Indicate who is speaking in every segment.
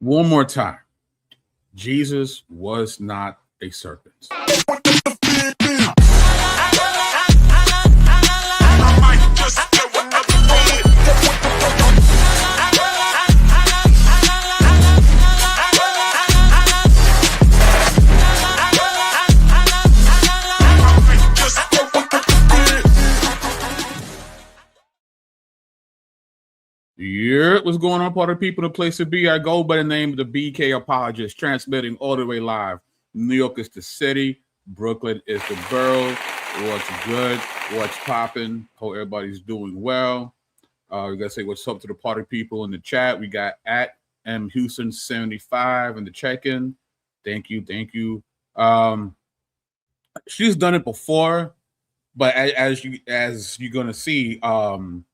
Speaker 1: One more time. Jesus was not a serpent. Yeah, what's going on, part of people, the place to be? I go by the name of the BK Apologist, transmitting all the way live. New York is the city, Brooklyn is the borough. What's good? What's popping? Hope everybody's doing well. We gotta say what's up to the party people in the chat. We got at M Houston 75 in the check-in. Thank you. She's done it before, but as you're gonna see, I'll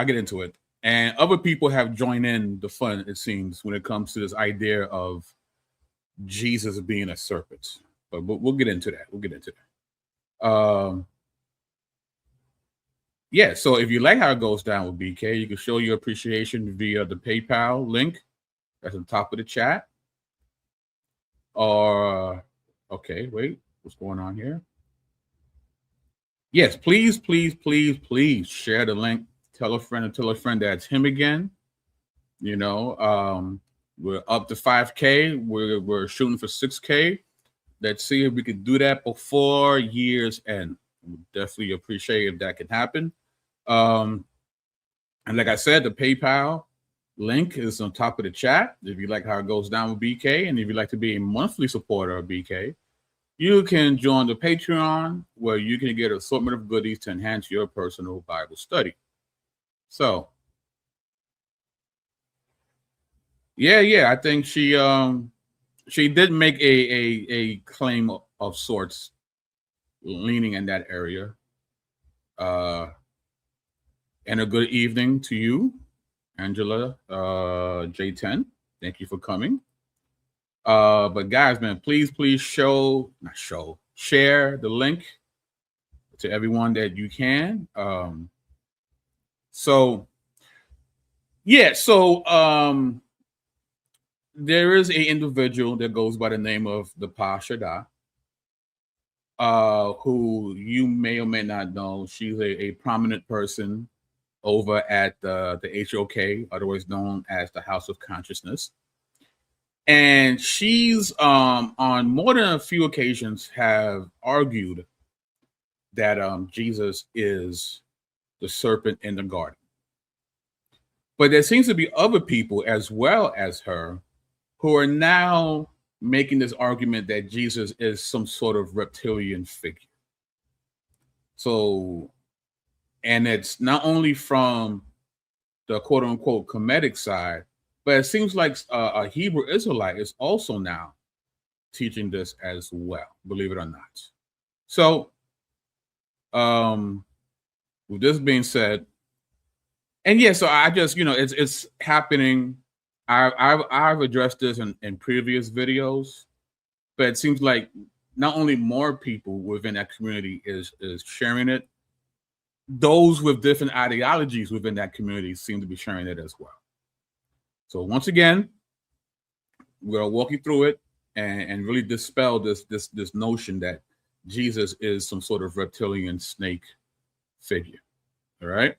Speaker 1: get into it. And other people have joined in the fun, it seems, when it comes to this idea of Jesus being a serpent. But we'll get into that. Yeah, so if you like how it goes down with BK, you can show your appreciation via the PayPal link that's on top of the chat. Or, okay, wait, what's going on here? Yes, please share the link. Tell a friend that's him again. You know, we're up to 5K. We're shooting for 6K. Let's see if we can do that before year's end. We'll definitely appreciate if that can happen. And like I said, the PayPal link is on top of the chat. If you like how it goes down with BK, and if you'd like to be a monthly supporter of BK, you can join the Patreon, where you can get an assortment of goodies to enhance your personal Bible study. So, yeah, I think she did make a claim of sorts, leaning in that area. And a good evening to you, Angela J10. Thank you for coming. But guys, man, please share the link to everyone that you can. There is an individual that goes by the name of the Pasha, who you may or may not know. She's a prominent person over at the HOK, otherwise known as the House of Consciousness. And she's on more than a few occasions have argued that Jesus is the serpent in the garden. But there seems to be other people as well as her who are now making this argument that Jesus is some sort of reptilian figure. So, and it's not only from the quote unquote comedic side, but it seems like a Hebrew Israelite is also now teaching this as well, believe it or not. So, with this being said, and yeah, so I just, it's happening. I've addressed this in previous videos, but it seems like not only more people within that community is sharing it, those with different ideologies within that community seem to be sharing it as well. So once again, we're gonna walk you through it and really dispel this notion that Jesus is some sort of reptilian snake figure. All right.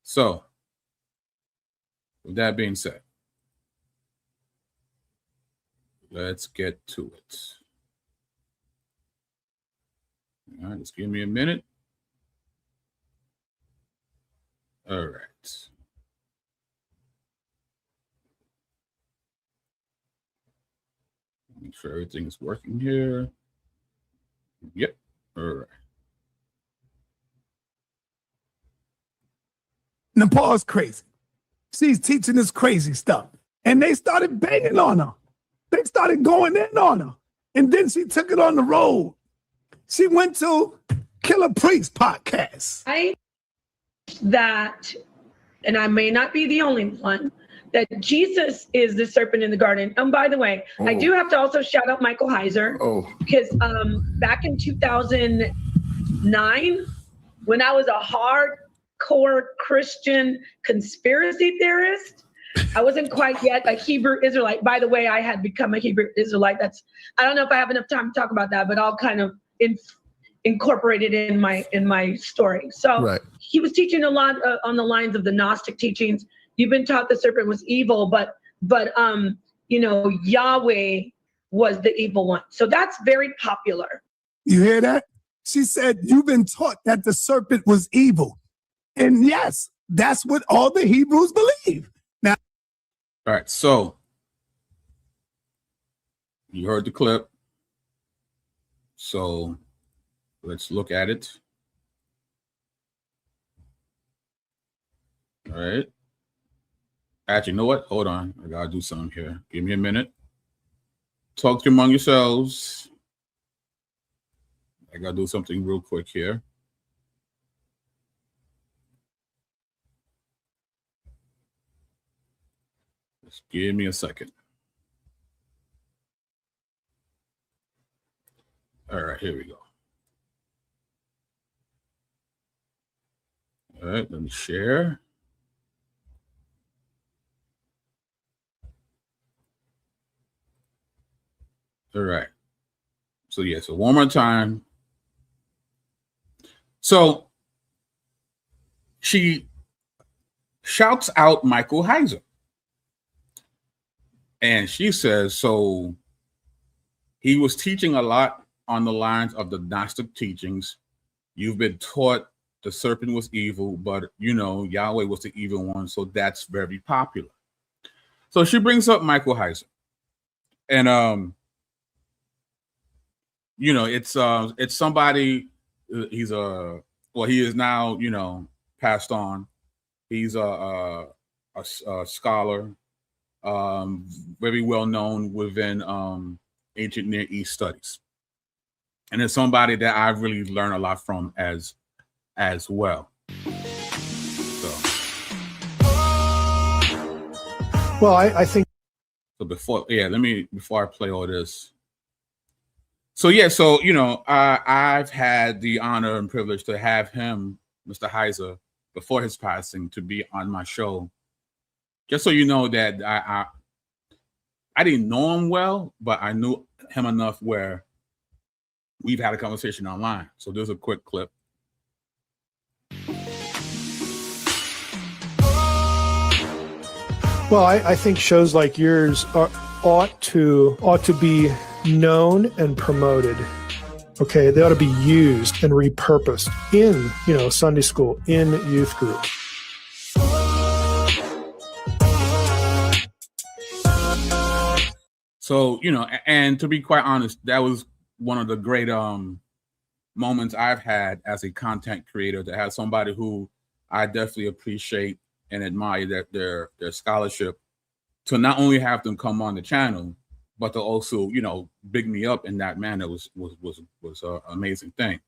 Speaker 1: So with that being said, let's get to it. All right, just give me a minute. All right. Make sure everything is working here. Yep. All right.
Speaker 2: Nepal's crazy. She's teaching this crazy stuff. And they started banging on her. They started going in on her. And then she took it on the road. She went to Killer Priest podcast.
Speaker 3: That, and I may not be the only one, that Jesus is the serpent in the garden. And by the way, I do have to also shout out Michael Heiser. Because back in 2009, when I was a hardcore Christian conspiracy theorist, I wasn't quite yet a Hebrew Israelite. By the way, I had become a Hebrew Israelite. I don't know if I have enough time to talk about that, but I'll kind of incorporate it in my story. So he was teaching a lot on the lines of the Gnostic teachings. You've been taught the serpent was evil, but Yahweh was the evil one. So that's very popular.
Speaker 2: You hear that? She said, you've been taught that the serpent was evil. And yes, that's what all the Hebrews believe. Now,
Speaker 1: all right, so you heard the clip. So let's look at it. All right. Actually, you know what? Hold on. I gotta do something here. Give me a minute. Talk among yourselves. I gotta do something real quick here. Just give me a second. All right, here we go. All right, let me share. All right. So yeah, so one more time. So she shouts out Michael Heiser. And she says, so he was teaching a lot on the lines of the Gnostic teachings. You've been taught the serpent was evil, but Yahweh was the evil one. So that's very popular. So she brings up Michael Heiser. And it's somebody. He is now passed on. He's a scholar, very well known within ancient Near East studies, and it's somebody that I've really learned a lot from as well. So,
Speaker 4: well, I think.
Speaker 1: So before I play all this. So yeah, so I've had the honor and privilege to have him, Mr. Heiser, before his passing, to be on my show. Just so you know that I didn't know him well, but I knew him enough where we've had a conversation online. So there's a quick clip.
Speaker 4: Well, I think shows like yours ought to be known and promoted. Okay, they ought to be used and repurposed in Sunday school, in youth group.
Speaker 1: So and to be quite honest, that was one of the great moments I've had as a content creator, to have somebody who I definitely appreciate and admire their scholarship, to not only have them come on the channel, but to also, big me up in that manner was an amazing thing.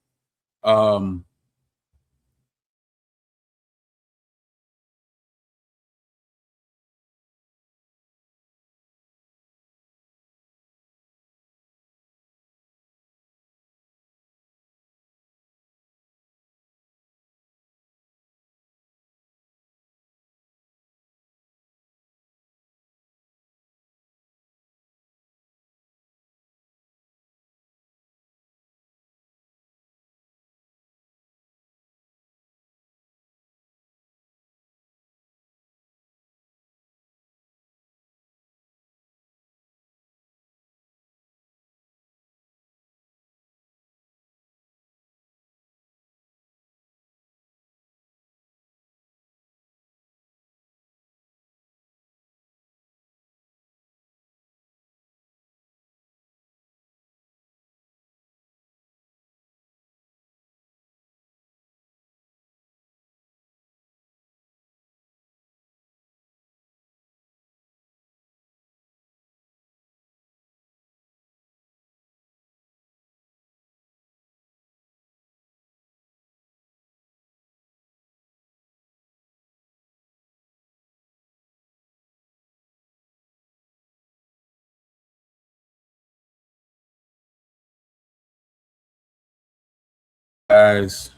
Speaker 1: Guys,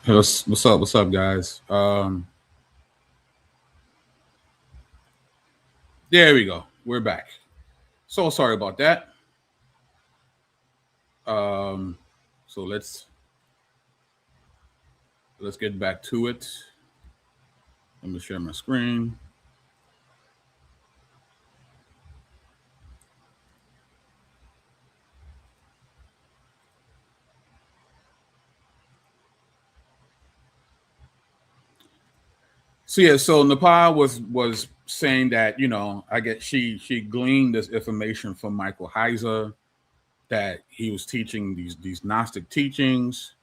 Speaker 1: Hey, what's up? What's up, guys? There we go. We're back. So sorry about that. Um, so let's get back to it. Let me share my screen. So yeah, so Nepal was saying that, I guess she gleaned this information from Michael Heiser that he was teaching these Gnostic teachings,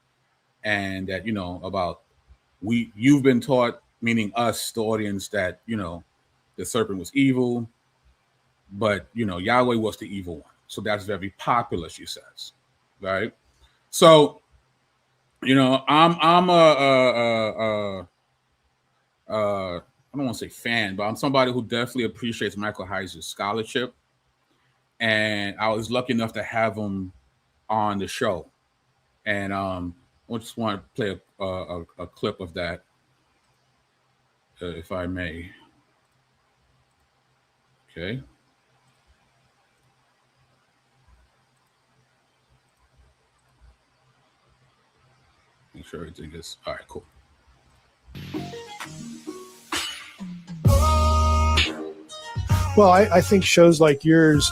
Speaker 1: and that about you've been taught, meaning us, the audience, that the serpent was evil, but Yahweh was the evil one. So that's very popular, she says, right? So I'm I don't want to say fan, but I'm somebody who definitely appreciates Michael Heiser's scholarship, and I was lucky enough to have him on the show. And I just want to play a clip of that, if I may. Okay. Make sure everything is all right. Cool.
Speaker 4: Well, I think shows like yours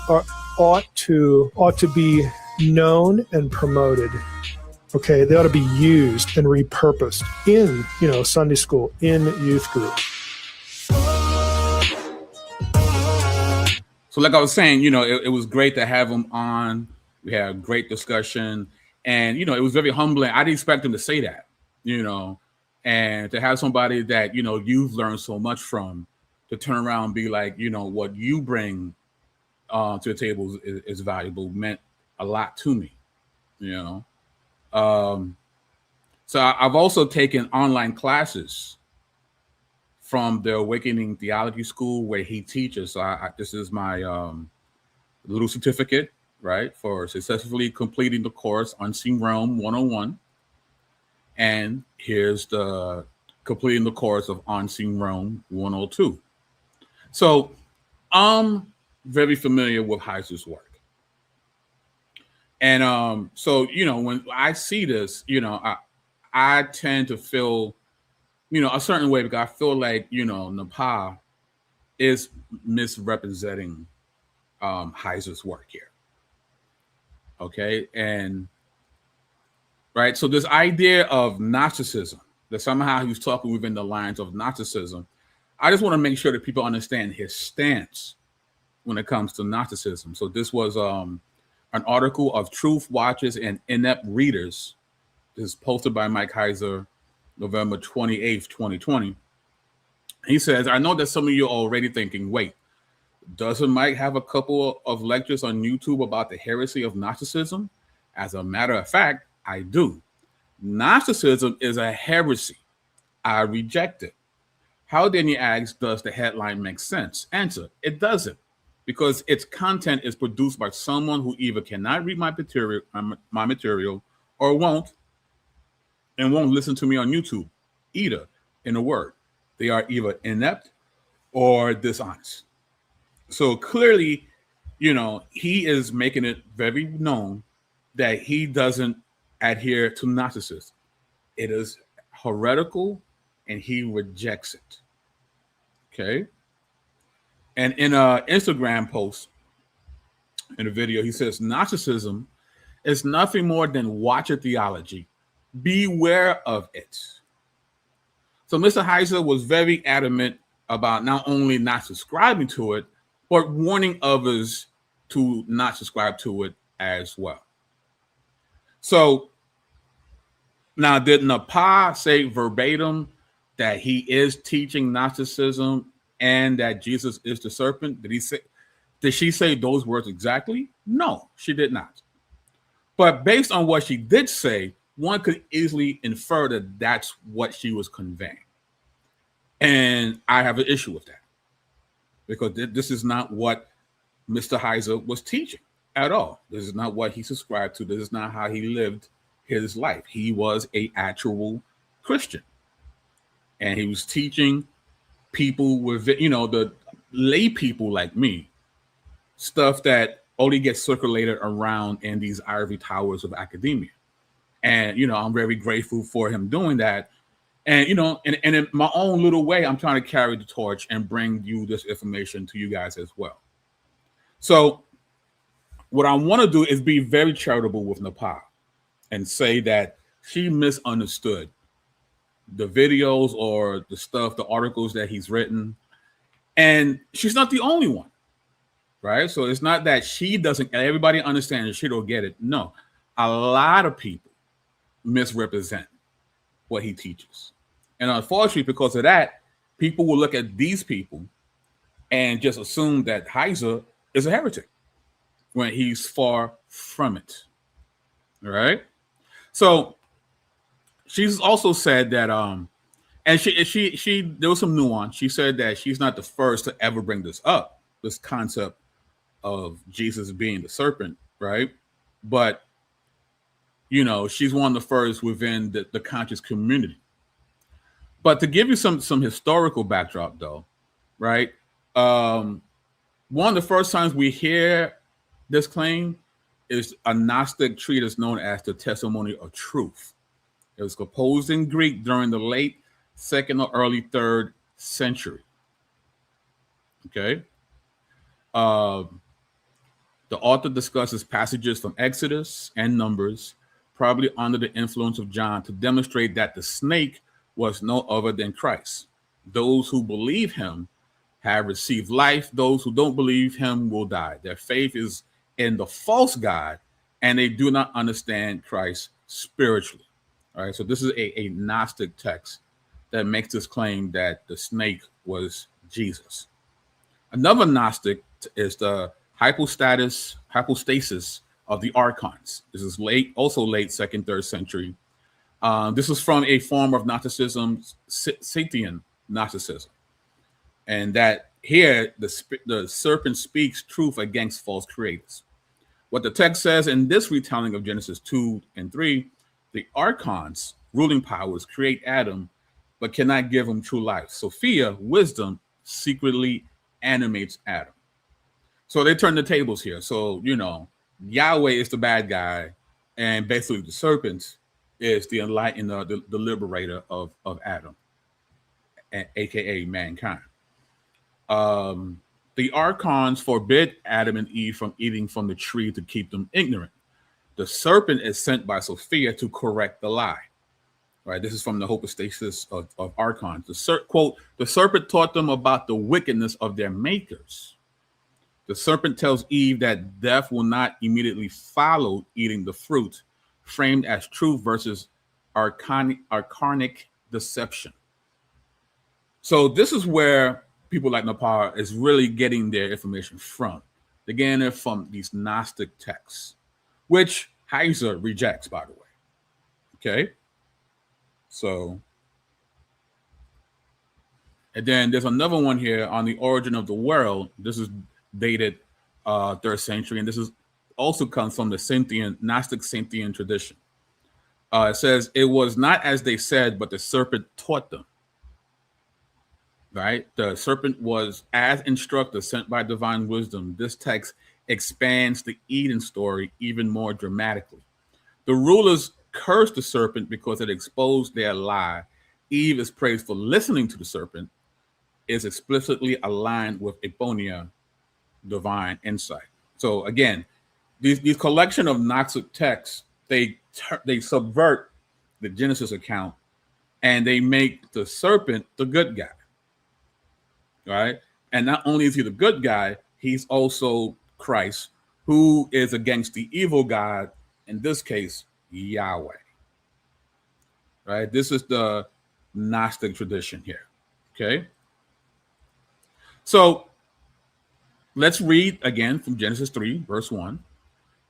Speaker 4: ought to be known and promoted. Okay, they ought to be used and repurposed in Sunday school, in youth group.
Speaker 1: So, like I was saying, it was great to have him on. We had a great discussion, and it was very humbling. I didn't expect him to say that, and to have somebody that you've learned so much from, to turn around and be like, what you bring to the table is valuable, meant a lot to me, So I've also taken online classes from the Awakening Theology School where he teaches. So this is my little certificate, right, for successfully completing the course Unseen Realm 101. And here's the completing the course of Unseen Realm 102. So I'm very familiar with Heiser's work. And so, when I see this, I tend to feel, a certain way, because I feel like, Nepal is misrepresenting Heiser's work here. Okay. And right. So this idea of Gnosticism, that somehow he was talking within the lines of Gnosticism, I just want to make sure that people understand his stance when it comes to Gnosticism. So this was an article of Truth Watchers and Inept Readers. This is posted by Mike Heiser, November 28th, 2020. He says, I know that some of you are already thinking, wait, doesn't Mike have a couple of lectures on YouTube about the heresy of Gnosticism? As a matter of fact, I do. Gnosticism is a heresy. I reject it. How then, you ask, does the headline make sense? Answer, it doesn't, because its content is produced by someone who either cannot read my material or won't listen to me on YouTube either. In a word, they are either inept or dishonest. So clearly, he is making it very known that he doesn't adhere to Gnosticism. It is heretical, and he rejects it. Okay. And in an Instagram post, in a video, he says, Gnosticism is nothing more than watcher theology. Beware of it. So Mr. Heiser was very adamant about not only not subscribing to it, but warning others to not subscribe to it as well. So now, did Nepal say verbatim that he is teaching Gnosticism and that Jesus is the serpent? Did she say those words exactly? No, she did not. But based on what she did say, one could easily infer that that's what she was conveying. And I have an issue with that, because this is not what Mr. Heiser was teaching at all. This is not what he subscribed to. This is not how he lived his life. He was an actual Christian, and he was teaching people with, the lay people like me, stuff that only gets circulated around in these ivory towers of academia. And, I'm very grateful for him doing that. And, and in my own little way, I'm trying to carry the torch and bring you this information to you guys as well. So what I want to do is be very charitable with Nepal and say that she misunderstood the videos or the stuff, the articles that he's written. And she's not the only one, right? So it's not that she doesn't, everybody understands she don't get it. No, a lot of people misrepresent what he teaches. And unfortunately, because of that, people will look at these people and just assume that Heiser is a heretic when he's far from it. All right. So she's also said that, and she there was some nuance. She said that she's not the first to ever bring this up, this concept of Jesus being the serpent, right? But she's one of the first within the conscious community. But to give you some historical backdrop, though, right? One of the first times we hear this claim is a Gnostic treatise known as the Testimony of Truth. It was composed in Greek during the late 2nd or early 3rd century. Okay. The author discusses passages from Exodus and Numbers, probably under the influence of John, to demonstrate that the snake was no other than Christ. Those who believe him have received life. Those who don't believe him will die. Their faith is in the false God, and they do not understand Christ spiritually. All right, so this is a Gnostic text that makes this claim that the snake was Jesus. Another Gnostic is the hypostasis of the archons. This is also late 2nd, 3rd century. This is from a form of Gnosticism, Scythian Gnosticism. And that here, the serpent speaks truth against false creators. What the text says in this retelling of Genesis 2 and 3, the archons, ruling powers, create Adam, but cannot give him true life. Sophia, wisdom, secretly animates Adam. So they turn the tables here. So, Yahweh is the bad guy, and basically the serpent is the enlightener, the liberator of Adam, aka mankind. The archons forbid Adam and Eve from eating from the tree to keep them ignorant. The serpent is sent by Sophia to correct the lie. Right, this is from the hypostasis of archons. Quote, the serpent taught them about the wickedness of their makers. The serpent tells Eve that death will not immediately follow eating the fruit, framed as truth versus archonic deception. So this is where people like Nepal is really getting their information from. They're getting it from these Gnostic texts, which Heiser rejects, by the way. Okay. So, and then there's another one here on the origin of the world. This is dated 3rd century, and this is also comes from the Gnostic Scythian tradition. It says, it was not as they said, but the serpent taught them. Right? The serpent was as instructor sent by divine wisdom. This text expands the Eden story even more dramatically. The rulers cursed the serpent because it exposed their lie. Eve is praised for listening to the serpent, is explicitly aligned with Eponia, divine insight. So again, these collection of Gnostic texts, they subvert the Genesis account, and they make the serpent the good guy. Right? And not only is he the good guy, he's also Christ, who is against the evil God, in this case, Yahweh. Right? This is the Gnostic tradition here. Okay. So let's read again from Genesis 3, verse 1.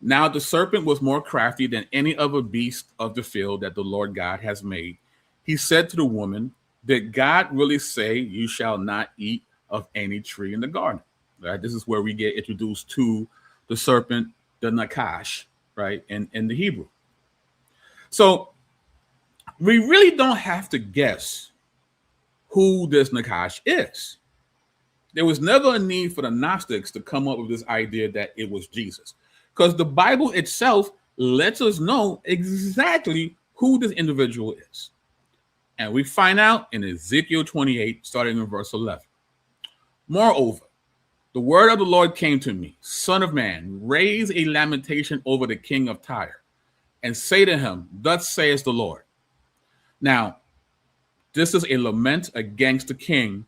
Speaker 1: Now the serpent was more crafty than any other beast of the field that the Lord God has made. He said to the woman, did God really say you shall not eat of any tree in the garden? Right? This is where we get introduced to the serpent, the Nakash, right, in the Hebrew. So we really don't have to guess who this Nakash is. There was never a need for the Gnostics to come up with this idea that it was Jesus, because the Bible itself lets us know exactly who this individual is. And we find out in Ezekiel 28, starting in verse 11. Moreover, the word of the Lord came to me, Son of man, raise a lamentation over the king of Tyre, and say to him, thus says the Lord. Now, this is a lament against the king.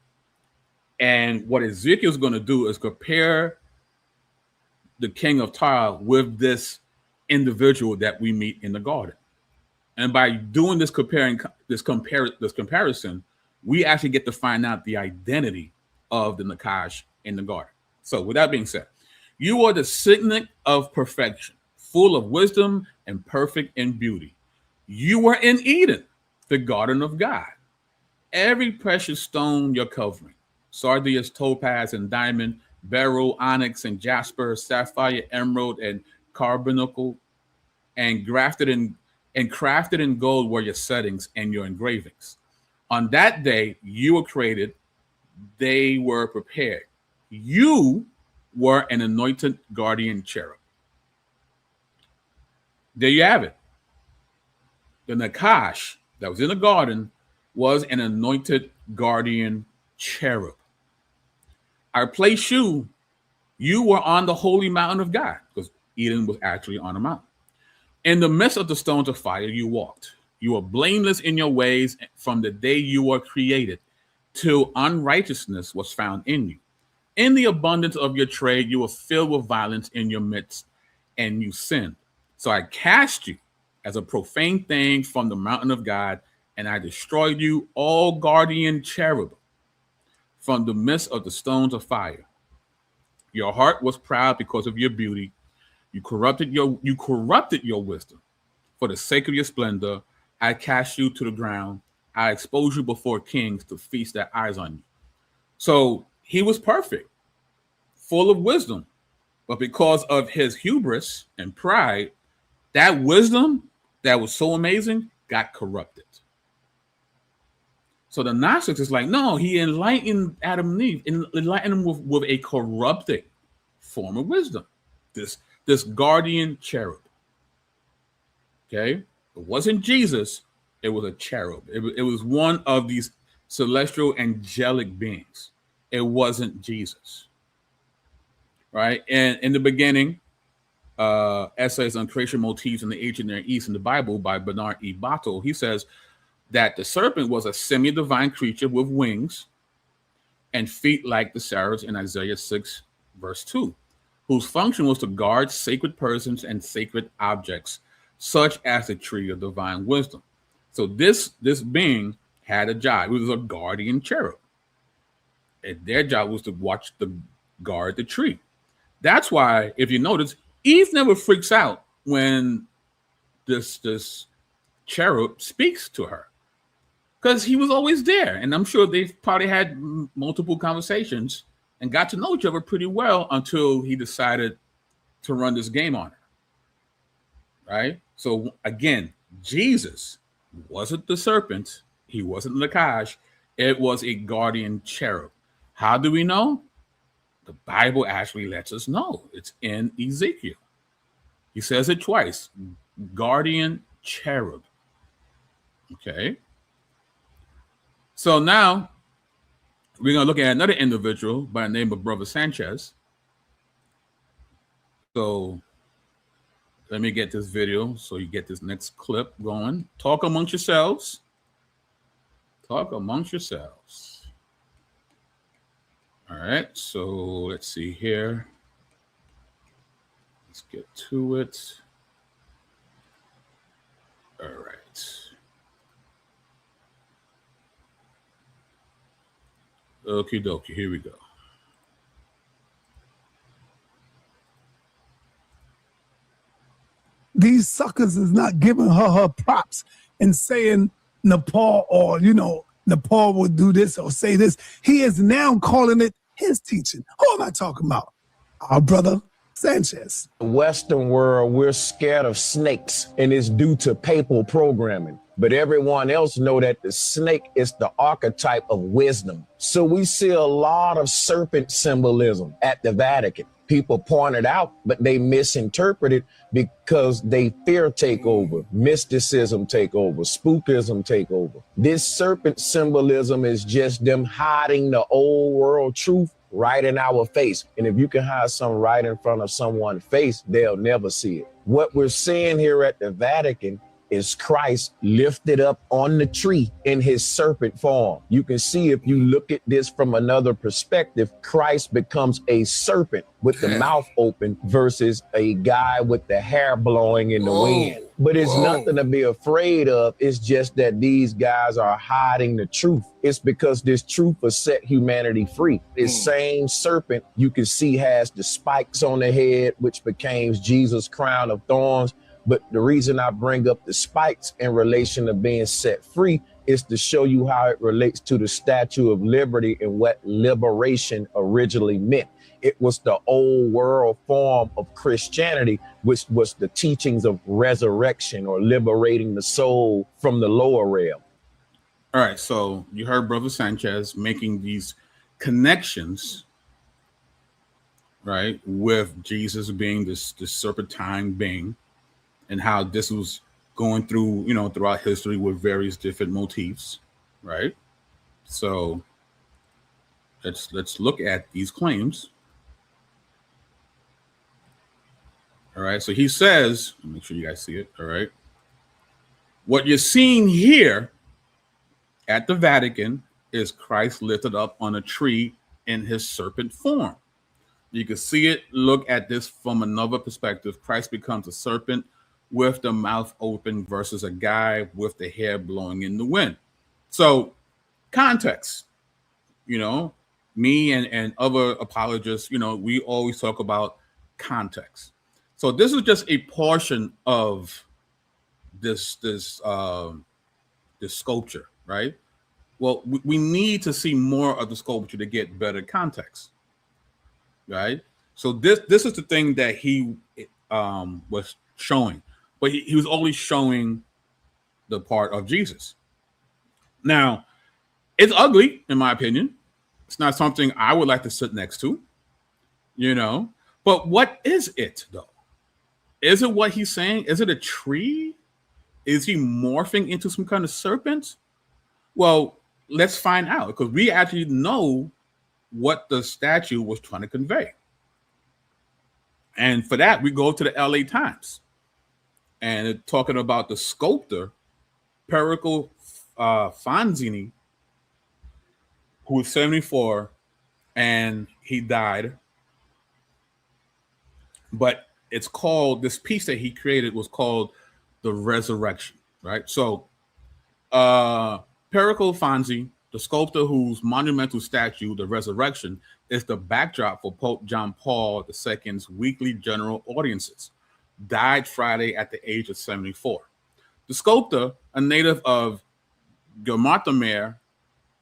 Speaker 1: And what Ezekiel is going to do is compare the king of Tyre with this individual that we meet in the garden. And by doing this comparison, we actually get to find out the identity of the Nakash in the garden. So with that being said, you are the signet of perfection, full of wisdom and perfect in beauty. You were in Eden, the garden of God. Every precious stone you're covering, sardius, topaz, and diamond, beryl, onyx, and jasper, sapphire, emerald, and carbuncle, and crafted in gold were your settings and your engravings. On that day you were created, they were prepared. You were an anointed guardian cherub. There you have it. The Nakash that was in the garden was an anointed guardian cherub. I placed you. You were on the holy mountain of God, because Eden was actually on a mountain. In the midst of the stones of fire, you walked. You were blameless in your ways from the day you were created till unrighteousness was found in you. In the abundance of your trade, you were filled with violence in your midst, and you sinned. So I cast you as a profane thing from the mountain of God, and I destroyed you, all guardian cherub, from the midst of the stones of fire. Your heart was proud because of your beauty. You corrupted your wisdom. For the sake of your splendor, I cast you to the ground. I expose you before kings to feast their eyes on you. So he was perfect, full of wisdom. But because of his hubris and pride, that wisdom that was so amazing got corrupted. So the Gnostics is like, no, he enlightened Adam and Eve, enlightened them with a corrupting form of wisdom. This guardian cherub. Okay? It wasn't Jesus, it was a cherub. It was one of these celestial angelic beings. It wasn't Jesus. Right? And in the beginning, essays on creation motifs in the ancient Near East in the Bible by Bernard E. Battle, he says that the serpent was a semi-divine creature with wings and feet like the seraphs in Isaiah 6, verse 2, whose function was to guard sacred persons and sacred objects, such as the tree of divine wisdom. So this being had a job. It was a guardian cherub. And their job was to guard the tree. That's why, if you notice, Eve never freaks out when this cherub speaks to her, because he was always there. And I'm sure they've probably had multiple conversations and got to know each other pretty well until he decided to run this game on her. Right? So again, Jesus wasn't the serpent. He wasn't Nakash. It was a guardian cherub. How do we know? The Bible actually lets us know. It's in Ezekiel. He says it twice. Guardian cherub. Okay. So now we're going to look at another individual by the name of Brother Sanchez. So let me get this video so you get this next clip going. Talk amongst yourselves. Talk amongst yourselves. All right, so let's see here. Let's get to it. All right. Okie dokie, here we go.
Speaker 2: These suckers is not giving her props and saying Nepal, or, Nepal would do this or say this. He is now calling it his teaching. Who am I talking about? Our brother, Sanchez.
Speaker 5: The Western world, we're scared of snakes, and it's due to papal programming. But everyone else know that the snake is the archetype of wisdom. So we see a lot of serpent symbolism at the Vatican. People point it out, but they misinterpret it because they fear take over, mysticism take over, spookism take over. This serpent symbolism is just them hiding the old world truth right in our face. And if you can hide something right in front of someone's face, they'll never see it. What we're seeing here at the Vatican is Christ lifted up on the tree in his serpent form. You can see, if you look at this from another perspective, Christ becomes a serpent with the mouth open versus a guy with the hair blowing in the wind. But it's nothing to be afraid of. It's just that these guys are hiding the truth. It's because this truth will set humanity free. This same serpent you can see has the spikes on the head, which became Jesus' crown of thorns. But the reason I bring up the spikes in relation to being set free is to show you how it relates to the Statue of Liberty and what liberation originally meant. It was the old world form of Christianity, which was the teachings of resurrection or liberating the soul from the lower realm.
Speaker 1: All right, so you heard Brother Sanchez making these connections, right, with Jesus being this serpentine being, and how this was going through, throughout history with various different motifs, right? So let's look at these claims. All right, so he says, make sure you guys see it, all right? What you're seeing here at the Vatican is Christ lifted up on a tree in his serpent form. You can see it, look at this from another perspective. Christ becomes a serpent with the mouth open versus a guy with the hair blowing in the wind. So context, me and other apologists, we always talk about context. So this is just a portion of this sculpture, right? Well, we need to see more of the sculpture to get better context, right? So this is the thing that he was showing. But he was only showing the part of Jesus. Now, it's ugly, in my opinion. It's not something I would like to sit next to, But what is it, though? Is it what he's saying? Is it a tree? Is he morphing into some kind of serpent? Well, let's find out, because we actually know what the statue was trying to convey. And for that, we go to the LA Times. And it's talking about the sculptor, Pericle Fanzini, who was 74, and he died. But it's called, this piece that he created was called The Resurrection, right? So Pericle Fanzi, the sculptor whose monumental statue, The Resurrection, is the backdrop for Pope John Paul II's weekly general audiences, died Friday at the age of 74. The sculptor, a native of Guarmatamare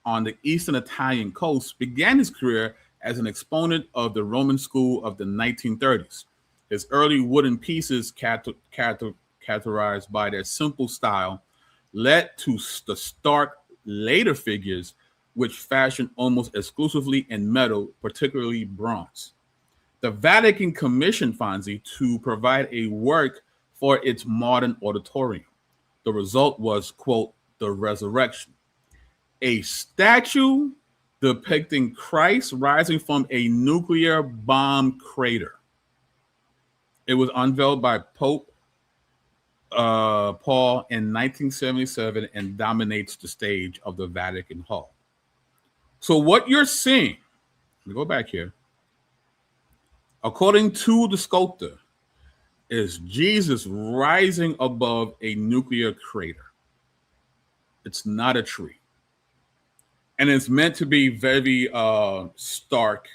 Speaker 1: on the eastern Italian coast, began his career as an exponent of the Roman school of the 1930s. His early wooden pieces, characterized by their simple style, led to the stark later figures, which fashioned almost exclusively in metal, particularly bronze. The Vatican commissioned Fanzi to provide a work for its modern auditorium. The result was, quote, The Resurrection, a statue depicting Christ rising from a nuclear bomb crater. It was unveiled by Pope Paul in 1977 and dominates the stage of the Vatican Hall. So what you're seeing, let me go back here, according to the sculptor, is Jesus rising above a nuclear crater. It's not a tree. And it's meant to be very stark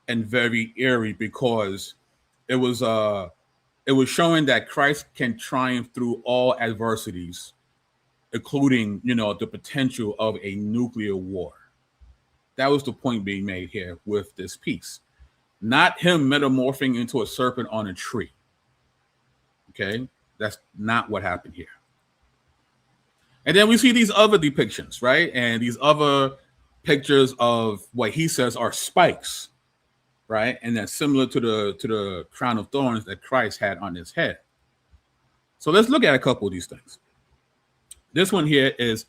Speaker 1: and very eerie, because it was showing that Christ can triumph through all adversities, including, the potential of a nuclear war. That was the point being made here with this piece. not him metamorphing into a serpent on a tree. Okay, that's not what happened here. And then we see these other depictions, right? And these other pictures of what he says are spikes, right? And that's similar to the crown of thorns that Christ had on his head. So let's look at a couple of these things. This one here is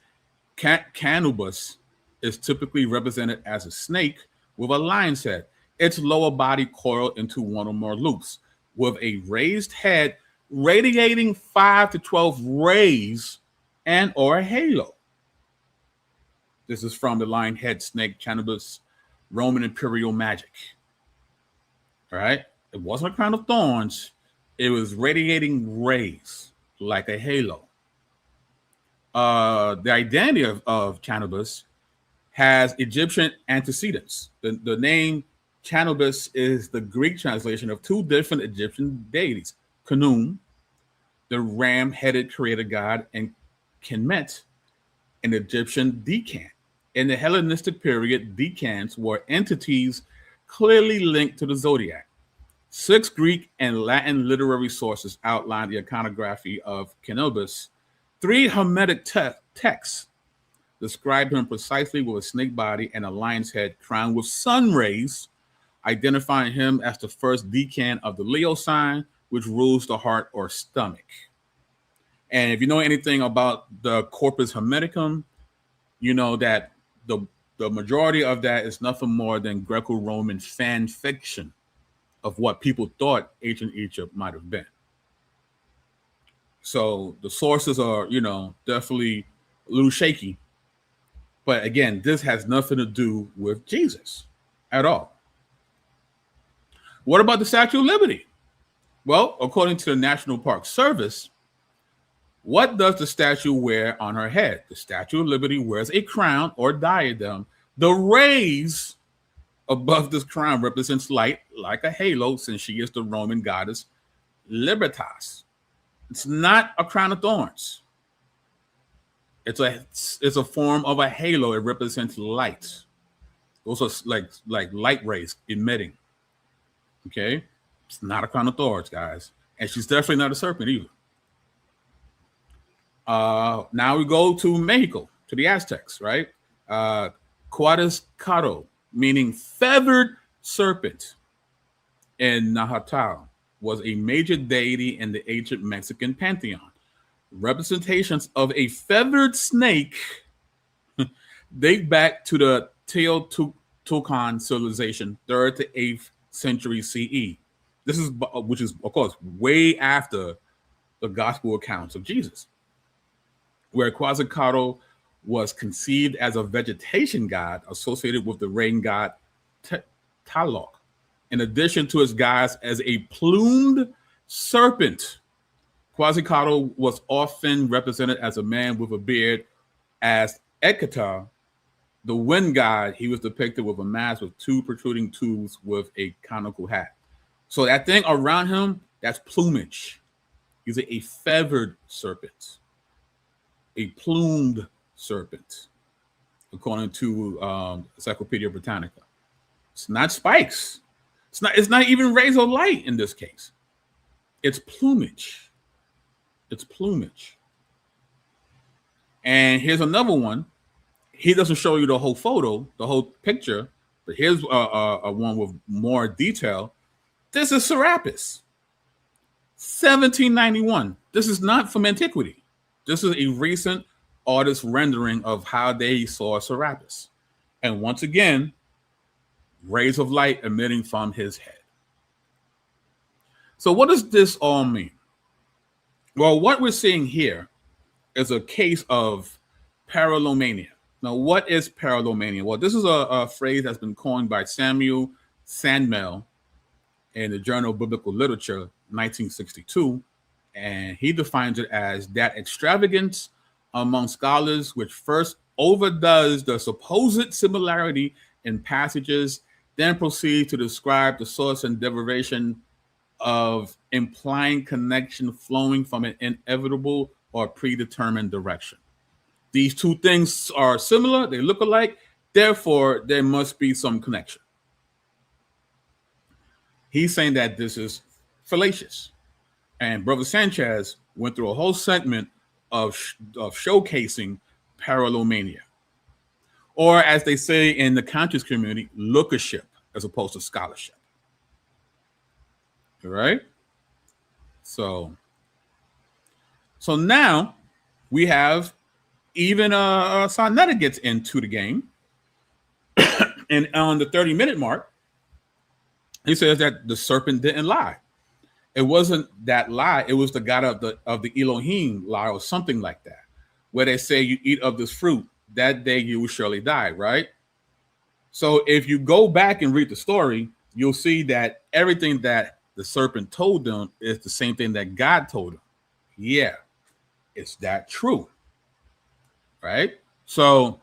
Speaker 1: Canubus is typically represented as a snake with a lion's head. Its lower body coiled into one or more loops with a raised head radiating 5 to 12 rays and or a halo. This is from the lion head snake Canubus, Roman imperial magic. All right. It wasn't a crown of thorns. It was radiating rays like a halo. The identity of Canubus has Egyptian antecedents. The name Canubus is the Greek translation of two different Egyptian deities, Khnum, the ram-headed creator god, and Kenmet, an Egyptian decan. In the Hellenistic period, decans were entities clearly linked to the zodiac. 6 Greek and Latin literary sources outline the iconography of Canubus. 3 Hermetic texts describe him precisely with a snake body and a lion's head crowned with sun rays, identifying him as the first decan of the Leo sign, which rules the heart or stomach. And if you know anything about the Corpus Hermeticum, you know that the majority of that is nothing more than Greco-Roman fan fiction of what people thought ancient Egypt might have been. So the sources are, definitely a little shaky. But again, this has nothing to do with Jesus at all. What about the Statue of Liberty? Well, according to the National Park Service, what does the statue wear on her head? The Statue of Liberty wears a crown or diadem. The rays above this crown represents light like a halo, since she is the Roman goddess Libertas. It's not a crown of thorns. It's a form of a halo. It represents light. Those are like light rays emitting. Okay? It's not a crown of thorns, guys. And she's definitely not a serpent either. Now we go to Mexico, to the Aztecs, right? Quetzalcoatl, meaning feathered serpent, in Nahuatl, was a major deity in the ancient Mexican pantheon. Representations of a feathered snake date back to the Teotihuacan civilization, 3rd to 8th century CE. Which is, of course, way after the gospel accounts of Jesus, where Quetzalcoatl was conceived as a vegetation god associated with the rain god Tlaloc, in addition to his guise as a plumed serpent. Quetzalcoatl was often represented as a man with a beard. As Ecata, the wind god, he was depicted with a mask with 2 protruding tubes with a conical hat. So that thing around him, that's plumage. He's a feathered serpent, a plumed serpent, according to Encyclopedia Britannica. It's not spikes. It's not even rays of light in this case. It's plumage. It's plumage. And here's another one. He doesn't show you the whole photo, the whole picture, but here's a one with more detail. This is Serapis, 1791. This is not from antiquity. This is a recent artist rendering of how they saw Serapis. And once again, rays of light emitting from his head. So what does this all mean? Well, what we're seeing here is a case of parallelomania. Now, what is parallelomania? Well, this is a phrase that's been coined by Samuel Sandmel in the Journal of Biblical Literature, 1962, and he defines it as that extravagance among scholars which first overdoes the supposed similarity in passages, then proceeds to describe the source and derivation of implying connection flowing from an inevitable or predetermined direction. These two things are similar, they look alike, therefore there must be some connection. He's saying that this is fallacious. And Brother Sanchez went through a whole segment of showcasing parallelomania, or as they say in the conscious community, lookership as opposed to scholarship. All right? So now we have even Sarnetta gets into the game. And on the 30-minute mark, he says that the serpent didn't lie. It wasn't that lie. It was the God of the Elohim lie or something like that, where they say you eat of this fruit, that day you will surely die, right? So if you go back and read the story, you'll see that everything that the serpent told them is the same thing that God told them. Yeah, is that true? Right? So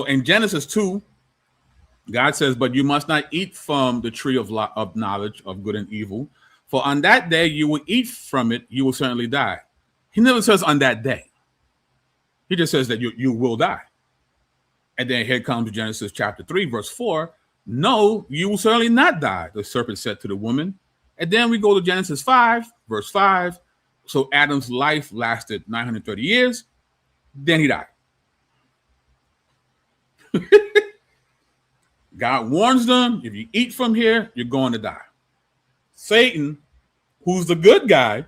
Speaker 1: in Genesis 2, God says, but you must not eat from the tree of knowledge of good and evil, for on that day you will eat from it, you will certainly die. He never says on that day. He just says that you will die. And then here comes Genesis chapter 3, verse 4. No, you will certainly not die, the serpent said to the woman. And then we go to Genesis 5, verse 5. So Adam's life lasted 930 years. Then he died. God warns them, if you eat from here, you're going to die. Satan, who's the good guy,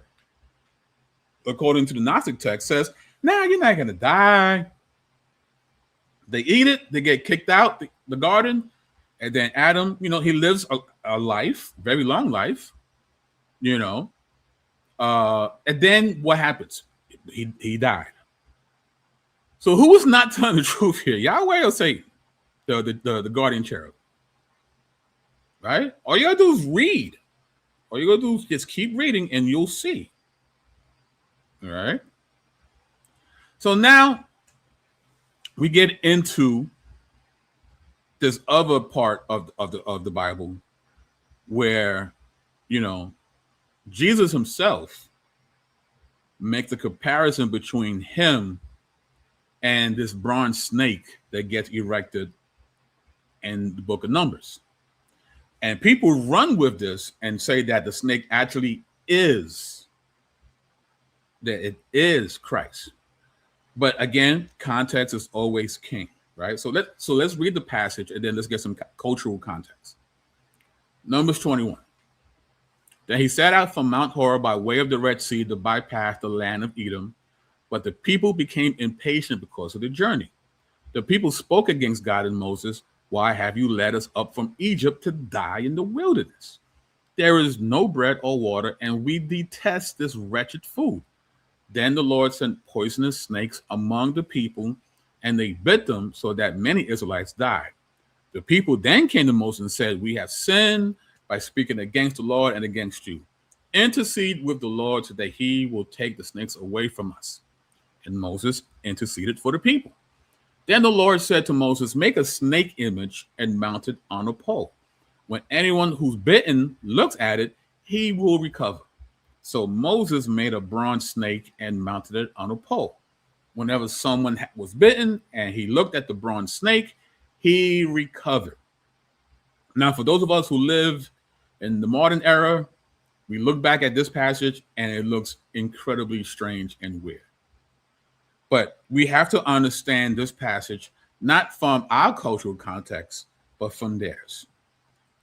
Speaker 1: according to the Gnostic text, says, nah, you're not going to die. They eat it. They get kicked out the garden. And then Adam, he lives a life, very long life, and then what happens? He died. So who was not telling the truth here? Yahweh or Satan? The guardian cherub, right? All you gotta do is read. All you gotta do is just keep reading and you'll see. All right. So now we get into this other part of the Bible where, Jesus himself makes the comparison between him and this bronze snake that gets erected in the book of Numbers. And people run with this and say that the snake actually is Christ. But again, context is always king, right? So let's read the passage and then let's get some cultural context. Numbers 21. Then he set out from Mount Horeb by way of the Red Sea to bypass the land of Edom, but the people became impatient because of the journey. The people spoke against God and Moses. Why have you led us up from Egypt to die in the wilderness? There is no bread or water, and we detest this wretched food. Then the Lord sent poisonous snakes among the people, and they bit them so that many Israelites died. The people then came to Moses and said, we have sinned by speaking against the Lord and against you. Intercede with the Lord so that he will take the snakes away from us. And Moses interceded for the people. Then the Lord said to Moses, make a snake image and mount it on a pole. When anyone who's bitten looks at it, he will recover. So Moses made a bronze snake and mounted it on a pole. Whenever someone was bitten and he looked at the bronze snake, he recovered. Now, for those of us who live in the modern era, we look back at this passage and it looks incredibly strange and weird. But we have to understand this passage not from our cultural context, but from theirs.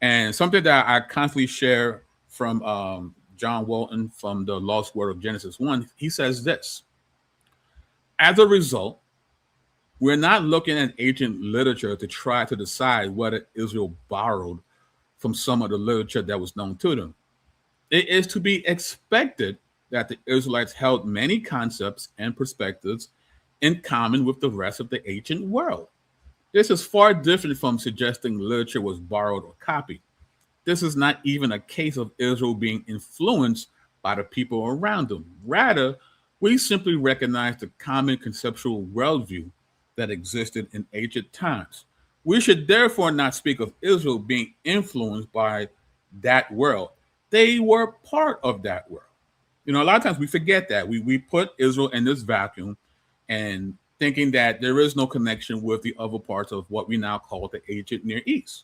Speaker 1: And something that I constantly share from John Walton from the Lost Word of Genesis 1, he says this. As a result, we're not looking at ancient literature to try to decide whether Israel borrowed from some of the literature that was known to them. It is to be expected that the Israelites held many concepts and perspectives in common with the rest of the ancient world. This is far different from suggesting literature was borrowed or copied. This is not even a case of Israel being influenced by the people around them. Rather, we simply recognize the common conceptual worldview that existed in ancient times. We should therefore not speak of Israel being influenced by that world. They were part of that world. A lot of times we forget that. We put Israel in this vacuum and thinking that there is no connection with the other parts of what we now call the ancient Near East.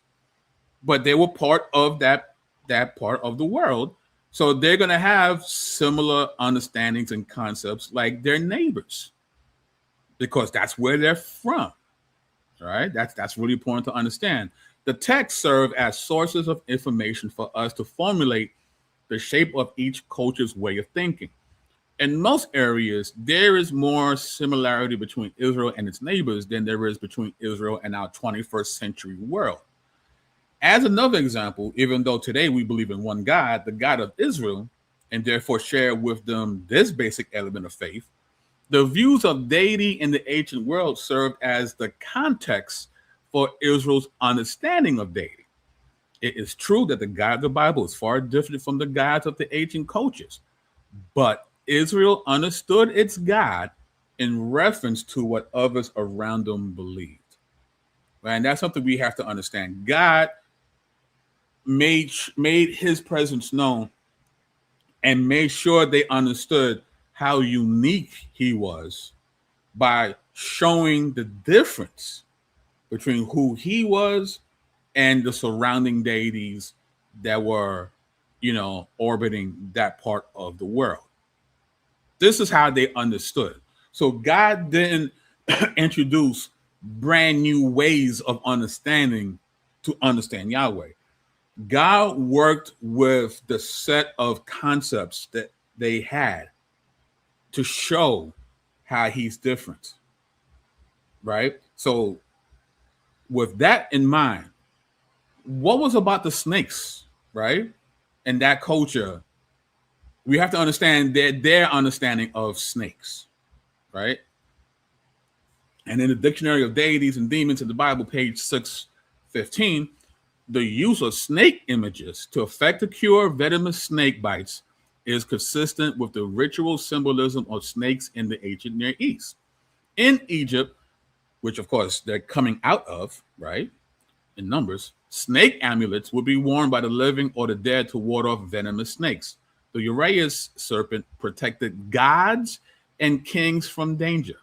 Speaker 1: but they were part of that part of the world. So they're going to have similar understandings and concepts like their neighbors, because that's where they're from. All right, that's really important to understand. The texts serve as sources of information for us to formulate the shape of each culture's way of thinking. In most areas, there is more similarity between Israel and its neighbors than there is between Israel and our 21st century world. As another example, even though today we believe in one God, the God of Israel, and therefore share with them this basic element of faith, the views of deity in the ancient world served as the context for Israel's understanding of deity. It is true that the God of the Bible is far different from the gods of the ancient cultures, but Israel understood its God in reference to what others around them believed. Right? And that's something we have to understand. God made his presence known and made sure they understood how unique he was by showing the difference between who he was and the surrounding deities that were, orbiting that part of the world. This is how they understood. So God didn't introduce brand new ways of understanding to understand Yahweh. God worked with the set of concepts that they had to show how he's different, right? So with that in mind, what was about the snakes, right? And that culture, we have to understand their understanding of snakes, right? And in the Dictionary of Deities and Demons in the Bible, page 615, the use of snake images to effect a cure of venomous snake bites is consistent with the ritual symbolism of snakes in the ancient Near East. In Egypt, which of course they're coming out of, right, in Numbers, snake amulets would be worn by the living or the dead to ward off venomous snakes. The Uraeus serpent protected gods and kings from danger.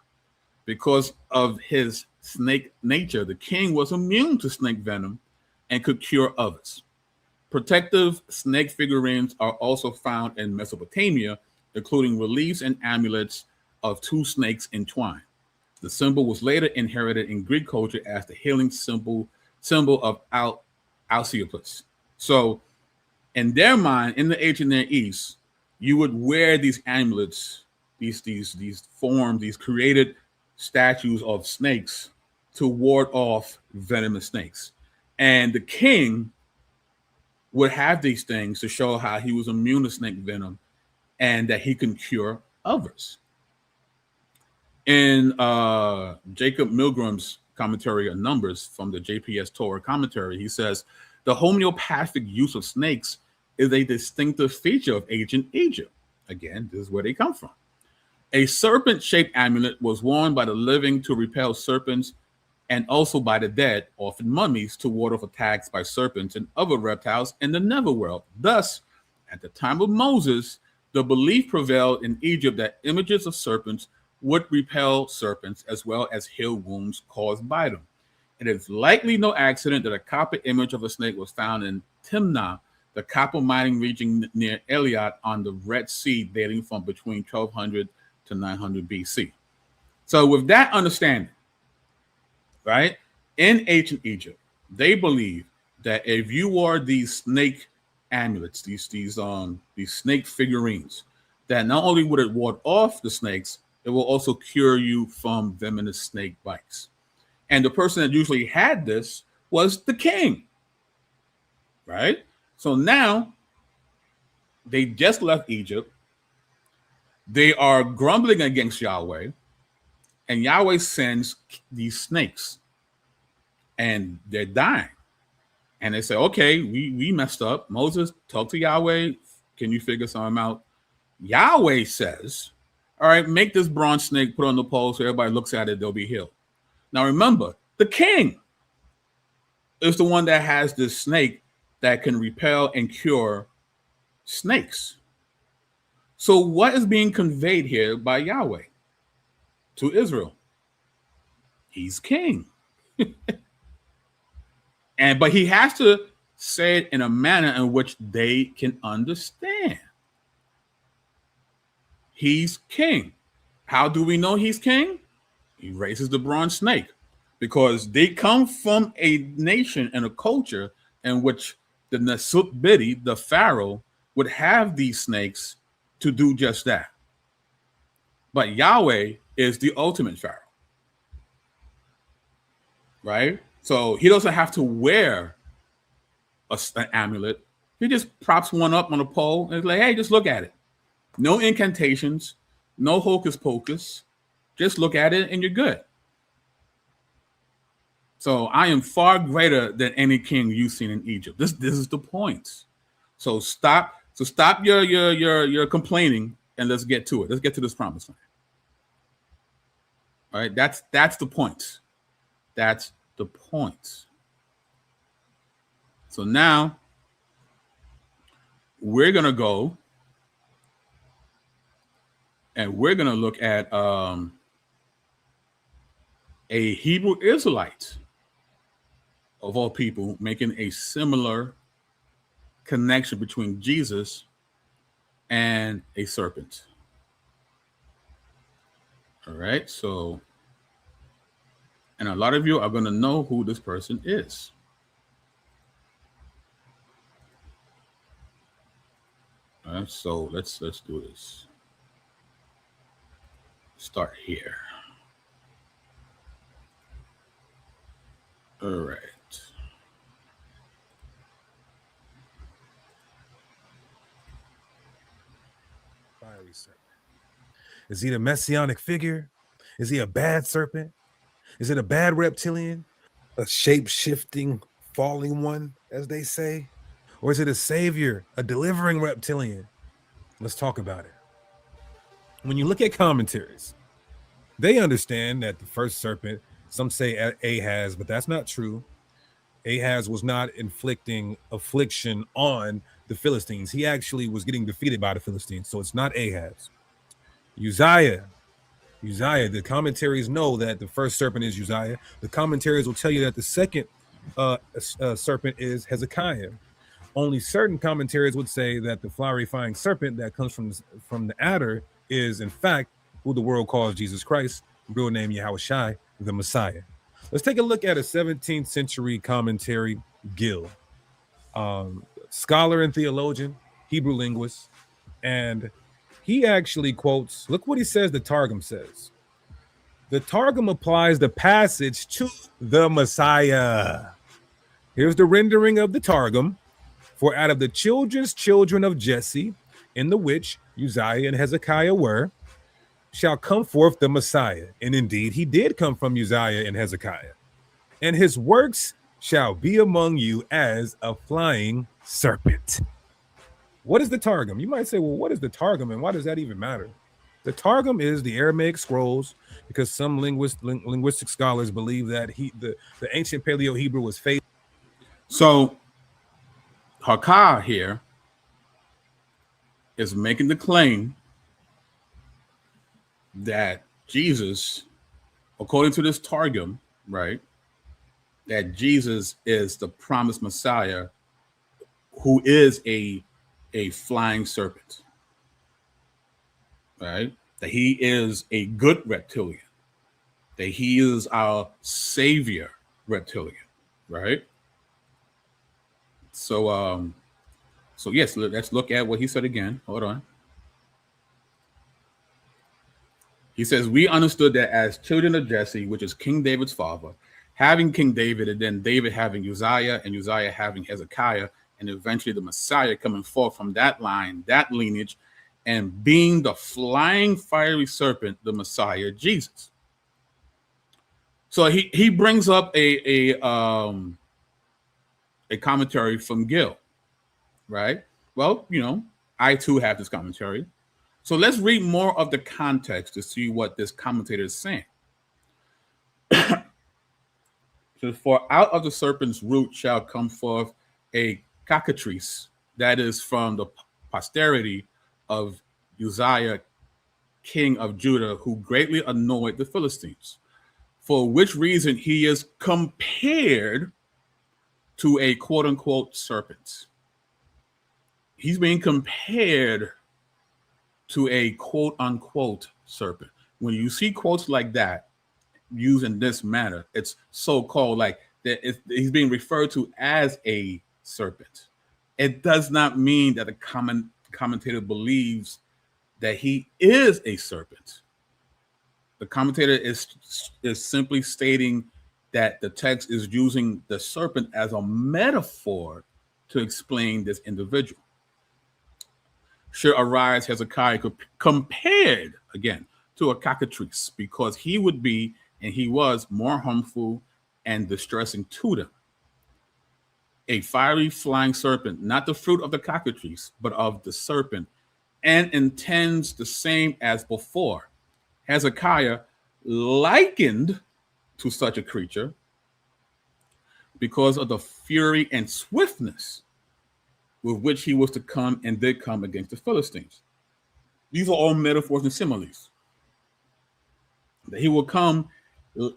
Speaker 1: Because of his snake nature, the king was immune to snake venom and could cure others. Protective snake figurines are also found in Mesopotamia, including reliefs and amulets of two snakes entwined. The symbol was later inherited in Greek culture as the healing symbol of Alceopus. So, in their mind, in the ancient Near East, you would wear these amulets, these forms, these created statues of snakes to ward off venomous snakes. And the king would have these things to show how he was immune to snake venom and that he can cure others. In Jacob Milgram's commentary on Numbers from the JPS Torah commentary, he says, the homeopathic use of snakes is a distinctive feature of ancient Egypt. Again, this is where they come from. A serpent-shaped amulet was worn by the living to repel serpents and also by the dead, often mummies, to ward off attacks by serpents and other reptiles in the netherworld. Thus, at the time of Moses, the belief prevailed in Egypt that images of serpents would repel serpents as well as heal wounds caused by them. It is likely no accident that a copper image of a snake was found in Timnah, the copper mining region near Eliat on the Red Sea, dating from between 1200 to 900 BC. So with that understanding, right, in ancient Egypt, they believe that if you wore these snake amulets, these snake figurines, that not only would it ward off the snakes, it will also cure you from venomous snake bites. And the person that usually had this was the king, right? So now they just left Egypt. They are grumbling against Yahweh, and Yahweh sends these snakes, and they're dying. And they say, okay, we messed up. Moses, talk to Yahweh. Can you figure something out? Yahweh says, all right, make this bronze snake, put on the pole so everybody looks at it, they'll be healed. Now remember, the king is the one that has this snake that can repel and cure snakes. So what is being conveyed here by Yahweh to Israel? He's king. But he has to say it in a manner in which they can understand. He's king. How do we know he's king? He raises the bronze snake, because they come from a nation and a culture in which the Nasut Bidi, the Pharaoh, would have these snakes to do just that. But Yahweh is the ultimate Pharaoh, right? So he doesn't have to wear an amulet. He just props one up on a pole and is like, hey, just look at it. No incantations, no hocus pocus. Just look at it and you're good. So I am far greater than any king you've seen in Egypt. This is the point. So stop your complaining and let's get to it. Let's get to this promised land. All right, that's the point. That's the point. So now we're gonna go and we're gonna look at a Hebrew Israelite of all people making a similar connection between Jesus and a serpent. All right, so, and a lot of you are going to know who this person is. All right, so let's do this. Start here. All right.
Speaker 6: Fiery serpent. Is he the messianic figure? Is he a bad serpent? Is it a bad reptilian? A shape-shifting, falling one, as they say? Or is it a savior, a delivering reptilian? Let's talk about it. When you look at commentaries, they understand that the first serpent, some say Ahaz, but that's not true. Ahaz was not inflicting affliction on the Philistines. He actually was getting defeated by the Philistines, so it's not Ahaz. Uzziah, the commentaries know that the first serpent is Uzziah. The commentaries will tell you that the second serpent is Hezekiah. Only certain commentaries would say that the flowery-flying serpent that comes from the adder is, in fact, who the world calls Jesus Christ, real name Yahushai, the Messiah. Let's take a look at a 17th century commentary, Gill, scholar and theologian, Hebrew linguist, and he actually quotes, look what he says the Targum says. The Targum applies the passage to the Messiah. Here's the rendering of the Targum. For out of the children of Jesse, in the which Uzziah and Hezekiah were, shall come forth the Messiah. And indeed, he did come from Uzziah and Hezekiah. And his works shall be among you as a flying serpent. What is the Targum? You might say, well, what is the Targum and why does that even matter? The Targum is the Aramaic scrolls, because some linguistic scholars believe that the ancient Paleo-Hebrew was fake.
Speaker 1: So Hakah here is making the claim that Jesus, according to this Targum, right, that Jesus is the promised Messiah who is a flying serpent, right? That he is a good reptilian, that he is our savior reptilian, right? So yes, let's look at what he said again. Hold on. He says, we understood that as children of Jesse, which is King David's father, having King David, and then David having Uzziah, and Uzziah having Hezekiah, and eventually the Messiah coming forth from that line, that lineage, and being the flying fiery serpent, the Messiah, Jesus. So he brings up a commentary from Gill, right? Well, I too have this commentary. So let's read more of the context to see what this commentator is saying. So, for out of the serpent's root shall come forth a cockatrice, that is from the posterity of Uzziah, king of Judah, who greatly annoyed the Philistines, for which reason he is compared to a quote unquote serpent. He's being compared to a quote unquote serpent. When you see quotes like that used in this manner, it's so called like that he's being referred to as a serpent. It does not mean that the commentator believes that he is a serpent. The commentator is simply stating that the text is using the serpent as a metaphor to explain this individual. Should arise Hezekiah compared again to a cockatrice, because he would be and he was more harmful and distressing to them. A fiery flying serpent, not the fruit of the cockatrice, but of the serpent, and intends the same as before. Hezekiah likened to such a creature because of the fury and swiftness with which he was to come and did come against the Philistines. These are all metaphors and similes. That he will come,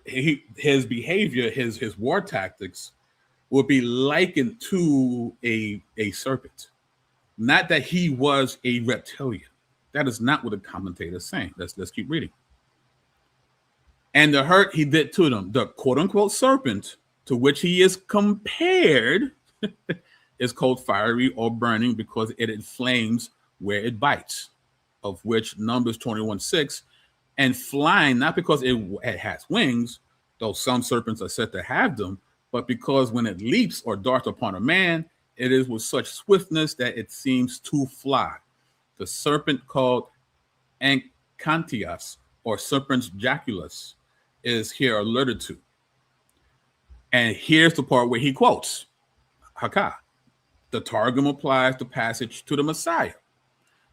Speaker 1: his behavior, his war tactics will be likened to a serpent. Not that he was a reptilian. That is not what the commentator is saying. Let's keep reading. And the hurt he did to them, the quote unquote serpent to which he is compared is called fiery or burning because it inflames where it bites, of which Numbers 21:6, and flying, not because it has wings, though some serpents are said to have them, but because when it leaps or darts upon a man, it is with such swiftness that it seems to fly. The serpent called Ancantias or serpent's jaculus is here alerted to. And here's the part where he quotes Haka. The Targum applies the passage to the Messiah.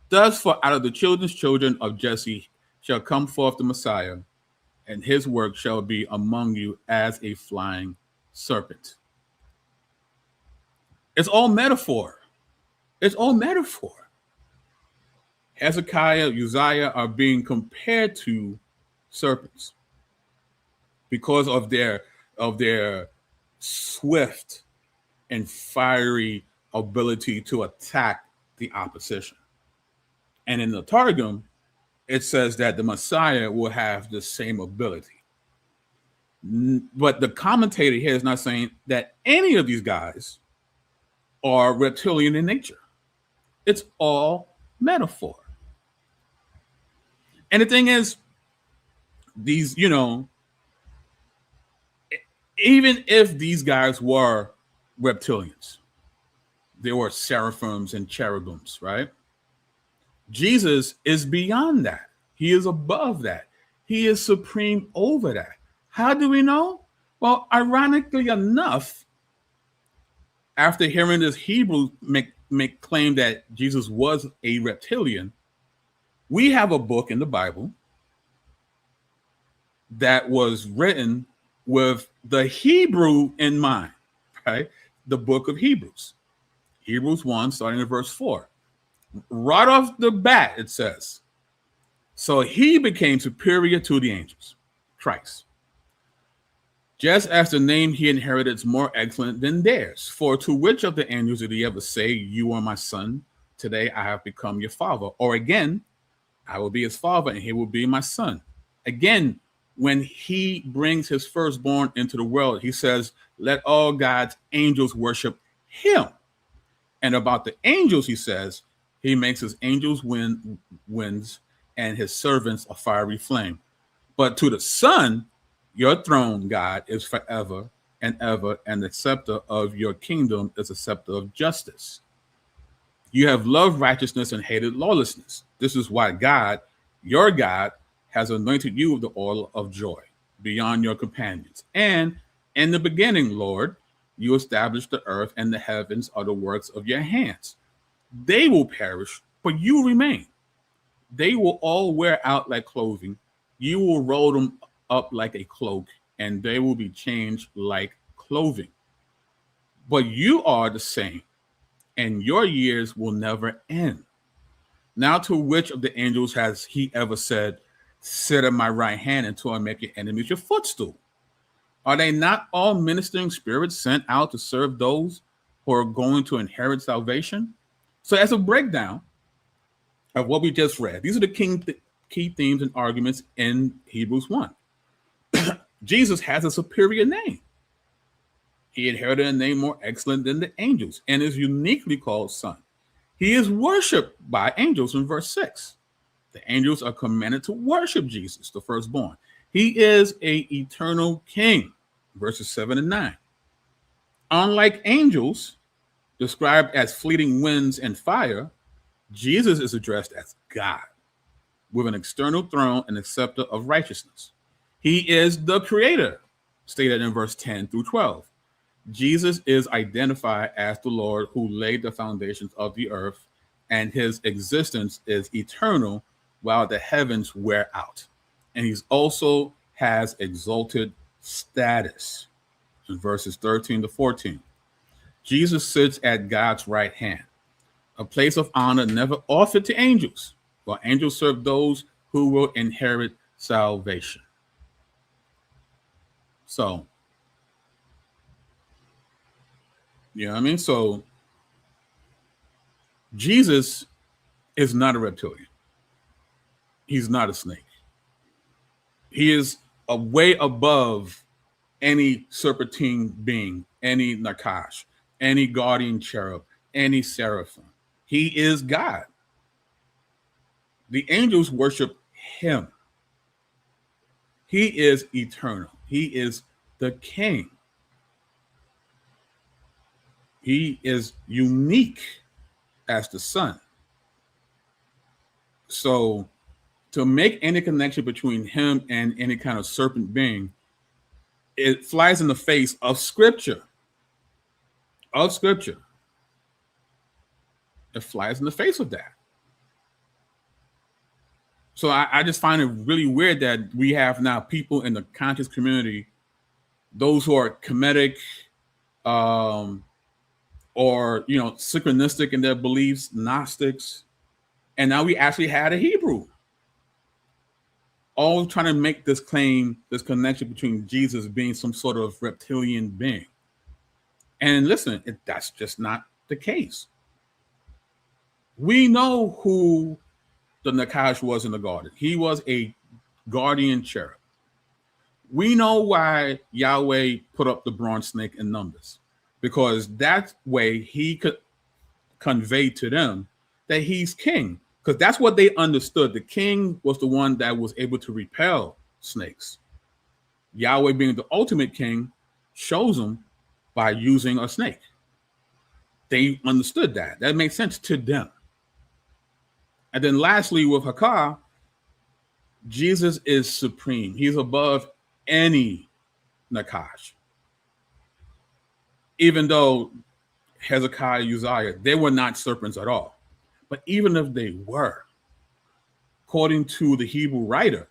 Speaker 1: Thus, for out of the children of Jesse shall come forth the Messiah, and his work shall be among you as a flying serpent. It's all metaphor. It's all metaphor. Hezekiah, Uzziah are being compared to serpents because of their swift and fiery ability to attack the opposition. And in the Targum, it says that the Messiah will have the same ability. But the commentator here is not saying that any of these guys are reptilian in nature. It's all metaphor. And the thing is, these, even if these guys were reptilians, they were seraphims and cherubims, right? Jesus is beyond that. He is above that. He is supreme over that. How do we know? Well, ironically enough, after hearing this Hebrew make claim that Jesus was a reptilian, we have a book in the Bible that was written with the Hebrew in mind, right? The book of Hebrews. Hebrews 1, starting in verse 4. Right off the bat, it says, so he became superior to the angels, Christ. Just as the name he inherited is more excellent than theirs. For to which of the angels did he ever say, you are my son, today I have become your father? Or again, I will be his father and he will be my son. Again, when he brings his firstborn into the world, he says, let all God's angels worship him. And about the angels, he says, he makes his angels winds and his servants a fiery flame. But to the Son, your throne, God, is forever and ever, and the scepter of your kingdom is a scepter of justice. You have loved righteousness and hated lawlessness. This is why God, your God, has anointed you with the oil of joy beyond your companions. And in the beginning, Lord, you established the earth, and the heavens are the works of your hands. They will perish, but you remain. They will all wear out like clothing. You will roll them up like a cloak, and they will be changed like clothing. But you are the same, and your years will never end. Now to which of the angels has he ever said, sit at my right hand until I make your enemies your footstool? Are they not all ministering spirits sent out to serve those who are going to inherit salvation? So as a breakdown of what we just read, these are the key themes and arguments in Hebrews 1. Jesus has a superior name. He inherited a name more excellent than the angels and is uniquely called Son. He is worshipped by angels in verse 6. The angels are commanded to worship Jesus, the firstborn. He is an eternal king, verses 7 and 9. Unlike angels, described as fleeting winds and fire, Jesus is addressed as God, with an external throne and a scepter of righteousness. He is the creator, stated in verse 10 through 12. Jesus is identified as the Lord who laid the foundations of the earth, and his existence is eternal while the heavens wear out. And he's also has exalted status in verses 13 to 14. Jesus sits at God's right hand, a place of honor never offered to angels, while angels serve those who will inherit salvation. So, you know what I mean? So, Jesus is not a reptilian. He's not a snake. He is a way above any serpentine being, any nakash, any guardian cherub, any seraphim. He is God. The angels worship him. He is eternal. He is the king. He is unique as the Son. So to make any connection between him and any kind of serpent being, it flies in the face of Scripture. Of Scripture. It flies in the face of that. So I just find it really weird that we have now people in the conscious community, those who are Kemetic, or synchronistic in their beliefs, Gnostics, and now we actually had a Hebrew, all trying to make this claim, this connection between Jesus being some sort of reptilian being. And listen, that's just not the case. We know who the Nakash was in the garden. He was a guardian cherub. We know why Yahweh put up the bronze snake in Numbers, because that way he could convey to them that he's king, because that's what they understood. The king was the one that was able to repel snakes. Yahweh, being the ultimate king, shows them by using a snake. They understood that. That makes sense to them. And then lastly, with Hakah, Jesus is supreme. He's above any Nakash. Even though Hezekiah, Uzziah, they were not serpents at all. But even if they were, according to the Hebrew writer,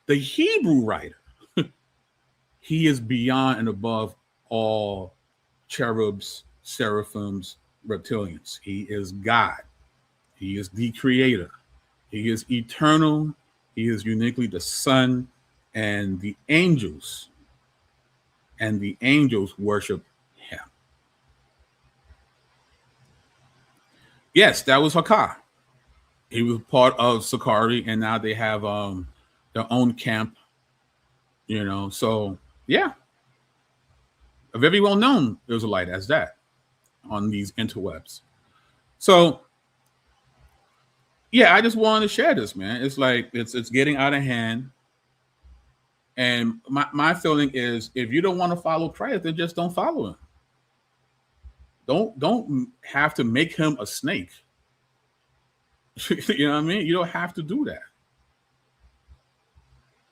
Speaker 1: he is beyond and above all cherubs, seraphims, reptilians. He is God. He is the creator. He is eternal. He is uniquely the Son, and the angels worship him. Yes, that was Hakah. He was part of Sakari, and now they have their own camp. So yeah, a very well known Israelite as that on these interwebs. So yeah, I just wanted to share this, man. It's like it's getting out of hand. And my feeling is, if you don't want to follow Christ, then just don't follow him. Don't have to make him a snake. You know what I mean? You don't have to do that.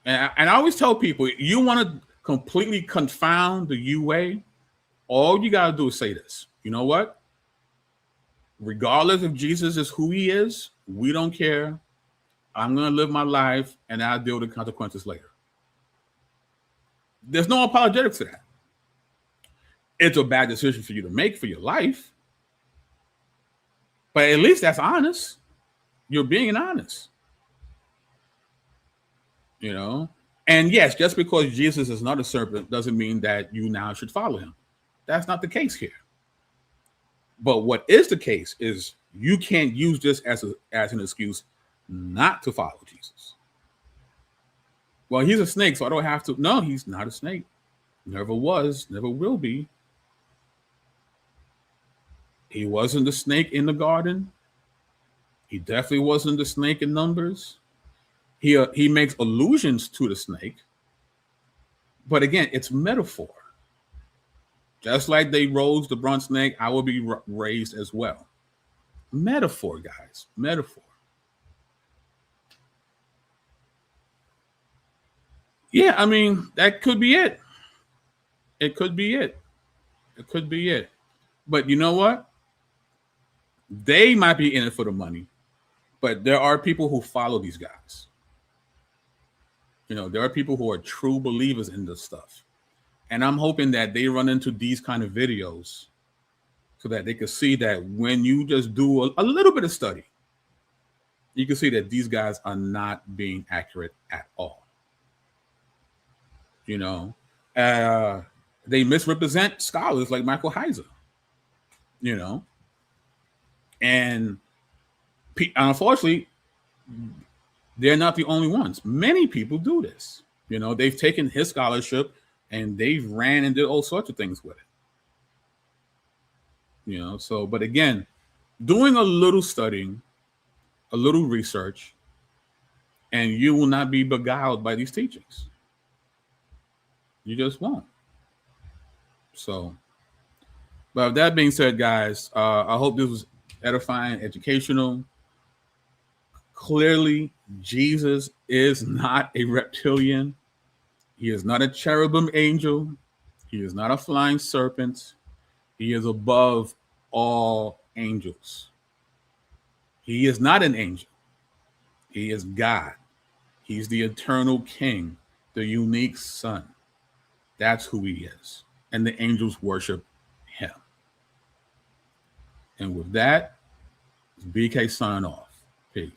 Speaker 1: And I always tell people, you want to completely confound the UA, all you got to do is say this. You know what? Regardless if Jesus is who he is, we don't care. I'm going to live my life, and I'll deal with the consequences later. There's no apologetics to that. It's a bad decision for you to make for your life, but at least that's honest. You're being honest. And yes, just because Jesus is not a serpent doesn't mean that you now should follow him. That's not the case here. But what is the case is you can't use this as an excuse not to follow Jesus. Well, he's a snake, so I don't have to. No, he's not a snake. Never was, never will be. He wasn't the snake in the garden. He definitely wasn't the snake in Numbers. He makes allusions to the snake. But again, it's metaphor. Just like they rose the bronze snake, I will be raised as well. Metaphor, guys. Metaphor. Yeah, I mean, that could be it. It could be it. It could be it. But you know what? They might be in it for the money, but there are people who follow these guys. You know, there are people who are true believers in this stuff. And I'm hoping that they run into these kind of videos so that they can see that when you just do a little bit of study, you can see that these guys are not being accurate at all. You know, they misrepresent scholars like Michael Heiser, you know, and unfortunately, they're not the only ones. Many people do this. You know, they've taken his scholarship and they've ran and did all sorts of things with it. You know, so, but again, doing a little studying, a little research, and you will not be beguiled by these teachings. You just won't. So, but with that being said, guys, I hope this was edifying, educational. Clearly, Jesus is not a reptilian. He is not a cherubim angel. He is not a flying serpent. He is above all angels. He is not an angel. He is God. He's the eternal King, the unique Son. That's who he is. And the angels worship him. And with that, BK sign off. Peace.